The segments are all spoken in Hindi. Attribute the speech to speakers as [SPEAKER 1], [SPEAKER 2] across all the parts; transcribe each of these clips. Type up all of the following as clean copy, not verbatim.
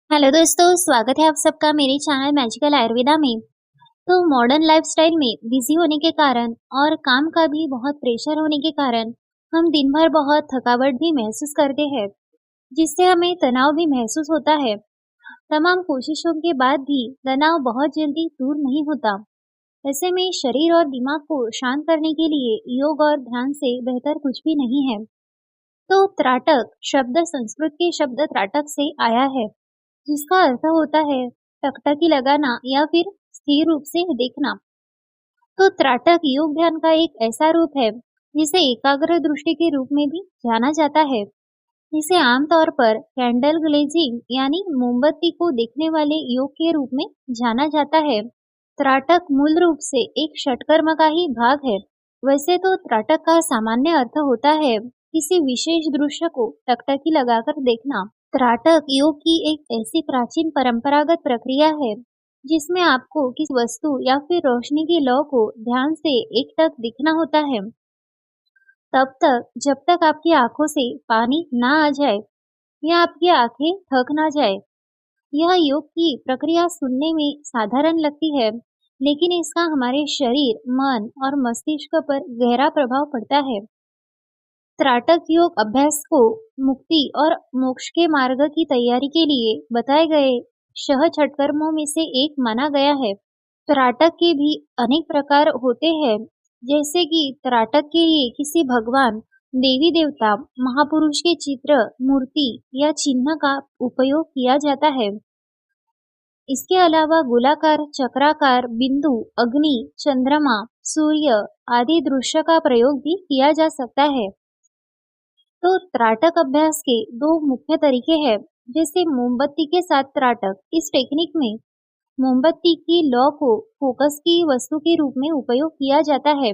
[SPEAKER 1] हेलो दोस्तों, स्वागत है आप सबका मेरे चैनल मैजिकल आयुर्वेदा में। तो मॉडर्न लाइफस्टाइल में बिजी होने के कारण और काम का भी बहुत प्रेशर होने के कारण हम दिन भर बहुत थकावट भी महसूस करते हैं, जिससे हमें तनाव भी महसूस होता है। तमाम कोशिशों के बाद भी तनाव बहुत जल्दी दूर नहीं होता। ऐसे में शरीर और दिमाग को शांत करने के लिए योग और ध्यान से बेहतर कुछ भी नहीं है। तो त्राटक शब्द संस्कृत के शब्द त्राटक से आया है, जिसका अर्थ होता है टकटकी लगाना या फिर स्थिर रूप से देखना। तो त्राटक योग ध्यान का एक ऐसा रूप है जिसे एकाग्र दृष्टि के रूप में भी जाना जाता है। इसे आमतौर पर कैंडल ग्लेजिंग यानी मोमबत्ती को देखने वाले योग के रूप में जाना जाता है। त्राटक मूल रूप से एक षटकर्म का ही भाग है। वैसे तो त्राटक का सामान्य अर्थ होता है किसी विशेष दृश्य को टकटकी लगाकर देखना। त्राटक योग की एक ऐसी प्राचीन परंपरागत प्रक्रिया है जिसमें आपको किसी वस्तु या फिर रोशनी की लौ को ध्यान से एकटक दिखना होता है, तब तक जब तक आपकी आंखों से पानी ना आ जाए या आपकी आंखें थक ना जाए। यह योग की प्रक्रिया सुनने में साधारण लगती है, लेकिन इसका हमारे शरीर, मन और मस्तिष्क पर गहरा प्रभाव पड़ता है। त्राटक योग अभ्यास को मुक्ति और मोक्ष के मार्ग की तैयारी के लिए बताए गए सहज षटकर्मों में से एक माना गया है। त्राटक के भी अनेक प्रकार होते हैं, जैसे कि त्राटक के लिए किसी भगवान, देवी देवता, महापुरुष के चित्र, मूर्ति या चिन्ह का उपयोग किया जाता है। इसके अलावा गोलाकार, चक्राकार, बिंदु, अग्नि, चंद्रमा, सूर्य आदि दृश्य का प्रयोग भी किया जा सकता है। तो त्राटक अभ्यास के दो मुख्य तरीके हैं, जैसे मोमबत्ती के साथ त्राटक। इस टेक्निक में मोमबत्ती की लौ को फोकस की वस्तु के रूप में उपयोग किया जाता है।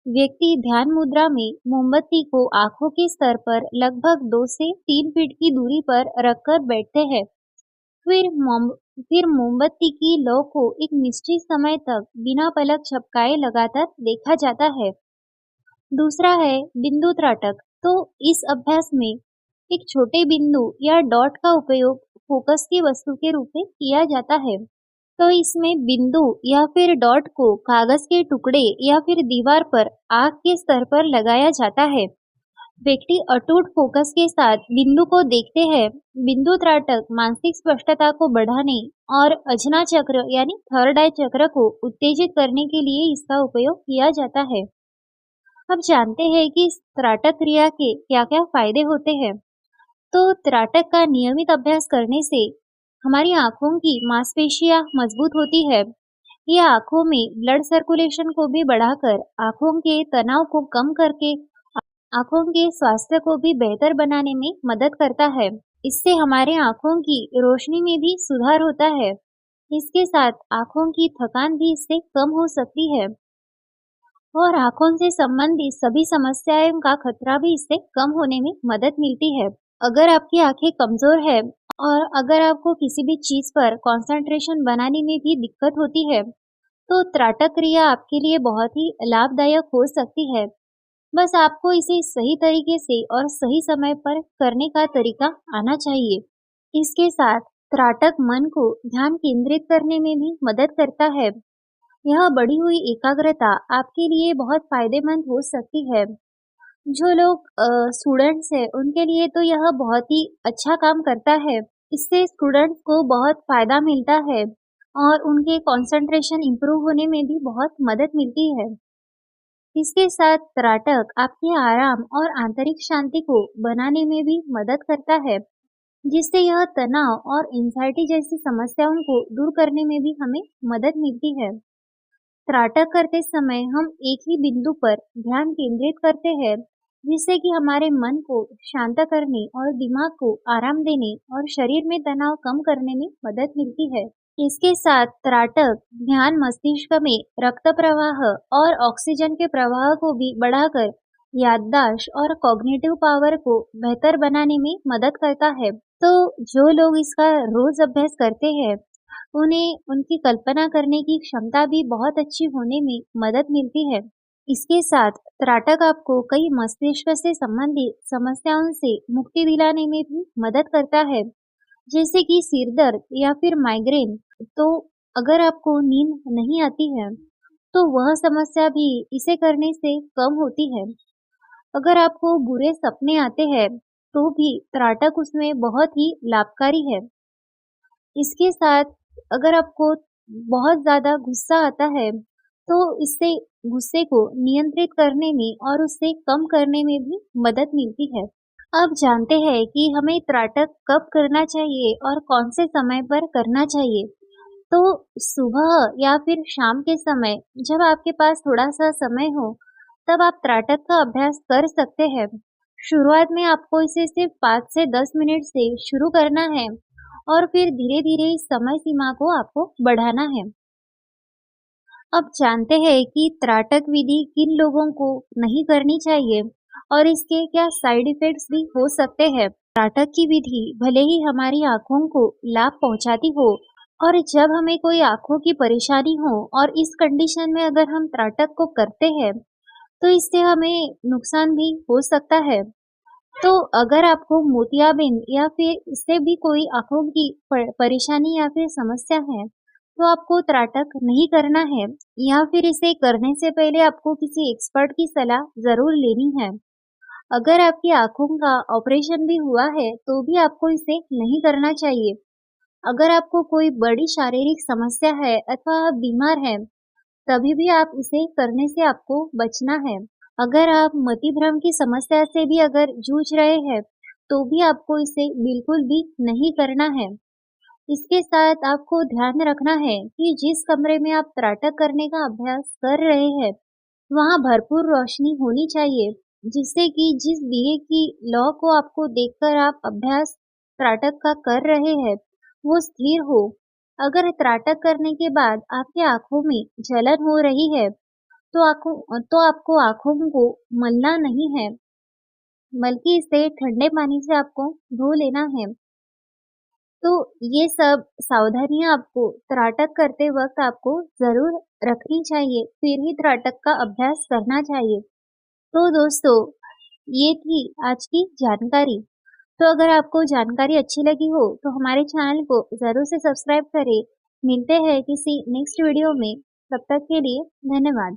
[SPEAKER 1] व्यक्ति ध्यान मुद्रा में मोमबत्ती को आंखों के स्तर पर लगभग 2 से 3 फीट की दूरी पर रखकर बैठते हैं। फिर मोमबत्ती की लौ को एक निश्चित समय तक बिना पलक झपकाए लगातार देखा जाता है। दूसरा है बिंदु त्राटक। तो इस अभ्यास में एक छोटे बिंदु या डॉट का उपयोग फोकस की वस्तु के रूप में किया जाता है। तो इसमें बिंदु या फिर डॉट को कागज के टुकड़े या फिर दीवार पर आंख के स्तर पर लगाया जाता है। व्यक्ति अटूट फोकस के साथ बिंदु को देखते हैं। बिंदु त्राटक मानसिक स्पष्टता को बढ़ाने और अजना चक्र यानी थर्ड आई चक्र को उत्तेजित करने के लिए इसका उपयोग किया जाता है। अब जानते हैं कि इस त्राटक क्रिया के क्या-क्या फायदे होते हैं। तो त्राटक का नियमित अभ्यास करने से हमारी आंखों की मांसपेशियां मजबूत होती है। ये आंखों में ब्लड सर्कुलेशन को भी बढ़ाकर आंखों के तनाव को कम करके आंखों के स्वास्थ्य को भी बेहतर बनाने में मदद करता है। इससे हमारे आंखों की रोशनी में भी सुधार होता है। इसके साथ आंखों की थकान भी इससे कम हो सकती है और आंखों से संबंधित सभी समस्याओं का खतरा भी इससे कम होने में मदद मिलती है। अगर आपकी आंखें कमजोर है और अगर आपको किसी भी चीज पर कंसंट्रेशन बनाने में भी दिक्कत होती है, तो त्राटक क्रिया आपके लिए बहुत ही लाभदायक हो सकती है। बस आपको इसे सही तरीके से और सही समय पर करने का तरीका आना चाहिए। इसके साथ त्राटक मन को ध्यान केंद्रित करने में भी मदद करता है। यह बढ़ी हुई एकाग्रता आपके लिए बहुत फायदेमंद हो सकती है। जो लोग स्टूडेंट्स हैं उनके लिए तो यह बहुत ही अच्छा काम करता है। इससे स्टूडेंट्स को बहुत फायदा मिलता है और उनके कंसंट्रेशन इंप्रूव होने में भी बहुत मदद मिलती है। इसके साथ त्राटक आपके आराम और आंतरिक शांति को बनाने में भी मदद करता है, जिससे यह तनाव और एंजाइटी जैसी समस्याओं को दूर करने में भी हमें मदद मिलती है। त्राटक करते समय हम एक ही बिंदु पर ध्यान केंद्रित करते हैं, जिससे कि हमारे मन को शांत करने और दिमाग को आराम देने और शरीर में तनाव कम करने में मदद मिलती है। इसके साथ त्राटक ध्यान मस्तिष्क में रक्त प्रवाह और ऑक्सीजन के प्रवाह को भी बढ़ाकर याददाश्त और कॉग्निटिव पावर को बेहतर बनाने में मदद करता है। तो जो लोग इसका रोज अभ्यास करते हैं, उन्हें उनकी कल्पना करने की क्षमता भी बहुत अच्छी होने में मदद मिलती है। इसके साथ त्राटक आपको कई मस्तिष्क से संबंधित समस्याओं से मुक्ति दिलाने में भी मदद करता है। जैसे कि सिर दर्द या फिर माइग्रेन। तो अगर आपको नींद नहीं आती है, तो वह समस्या भी इसे करने से कम होती है। अगर आपको बुरे सपने आते हैं, तो भी त्राटक उसमें बहुत ही लाभकारी है। इसके साथ अगर आपको बहुत ज़्यादा गुस्सा आता है, तो इससे गुस्से को नियंत्रित करने में और उससे कम करने में भी मदद मिलती है। अब जानते हैं कि हमें त्राटक कब करना चाहिए और कौन से समय पर करना चाहिए। तो सुबह या फिर शाम के समय जब आपके पास थोड़ा-सा समय हो, तब आप त्राटक का अभ्यास कर सकते हैं। शुरुआत में आपको इसे सिर्फ 5 से 10 मिनट से शुरू करना है और फिर धीरे-धीरे इस समय सीमा को आपको बढ़ाना है। अब जानते हैं कि त्राटक विधि किन लोगों को नहीं करनी चाहिए और इसके क्या साइड इफेक्ट्स भी हो सकते हैं। त्राटक की विधि भले ही हमारी आंखों को लाभ पहुंचाती हो, और जब हमें कोई आंखों की परेशानी हो और इस कंडीशन में अगर हम त्राटक को करते हैं, तो इससे हमें नुकसान भी हो सकता है। तो अगर आपको मोतियाबिंद या फिर इससे भी कोई आँखों की परेशानी या फिर समस्या है, तो आपको त्राटक नहीं करना है, या फिर इसे करने से पहले आपको किसी एक्सपर्ट की सलाह ज़रूर लेनी है। अगर आपकी आँखों का ऑपरेशन भी हुआ है, तो भी आपको इसे नहीं करना चाहिए। अगर आपको कोई बड़ी शारीरिक समस्या है अथवा आप बीमार हैं, तभी भी आप इसे करने से आपको बचना है। अगर आप मतिभ्रम की समस्या से भी अगर जूझ रहे हैं, तो भी आपको इसे बिल्कुल भी नहीं करना है। इसके साथ आपको ध्यान रखना है कि जिस कमरे में आप त्राटक करने का अभ्यास कर रहे हैं, वहाँ भरपूर रोशनी होनी चाहिए, जिससे कि जिस दिए की लौ को आपको देखकर आप अभ्यास त्राटक का कर रहे हैं, वो स्थिर हो। अगर त्राटक करने के बाद आपकी आँखों में जलन हो रही है, तो आपको आँखों को मलना नहीं है, बल्कि इसे ठंडे पानी से आपको धो लेना है। तो ये सब सावधानियाँ आपको त्राटक करते वक़्त आपको ज़रूर रखनी चाहिए, फिर ही त्राटक का अभ्यास करना चाहिए। तो दोस्तों, ये थी आज की जानकारी। तो अगर आपको जानकारी अच्छी लगी हो, तो हमारे चैनल को ज़रूर से सब्सक्राइब करें। मिलते हैं किसी नेक्स्ट वीडियो में, तब तक के लिए धन्यवाद।